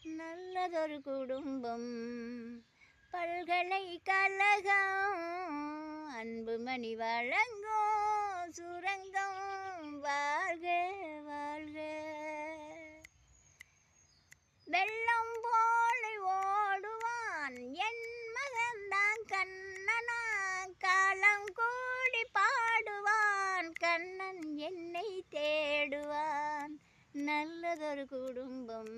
நல்லதொரு குடும்பம் பல்கலைக்கழகம் அன்புமணி வழங்கும் சுரங்கம் வாழ்க வாழ்க. வெள்ளம் போல ஓடுவான் என் மகன்தான் கண்ணனா, காலம் கூடி பாடுவான் கண்ணன் என்னை தேடுவான். நல்லதொரு குடும்பம்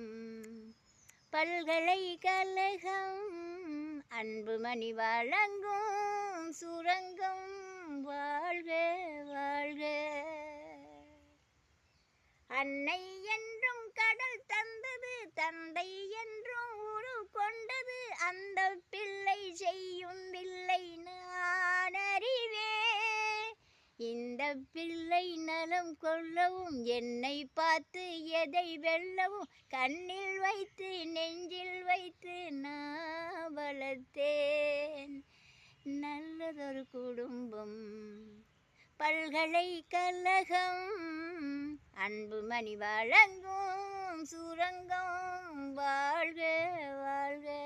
பல்கலைக்கழகம் அன்புமணி வழங்கும் சுரங்கம் வாழ்க வாழ்க. அன்னை என்றும் கடல் தந்தது, தந்தை என்றும் உரு கொண்டது, அந்த பிள்ளை செய்யும் பிள்ளை நான் அறிவேன். இந்த பிள்ளை நலம் கொள்ளவும் என்னை பார்த்து எதை வெல்லவும் கண்ணில் வைத்து நெஞ்சில் வைத்து நான் வளர்த்தேன். நல்லதொரு குடும்பம் பல்கலைக்கழகம் அன்புமணி வழங்கும் சுரங்கம் வாழ்க வாழ்க.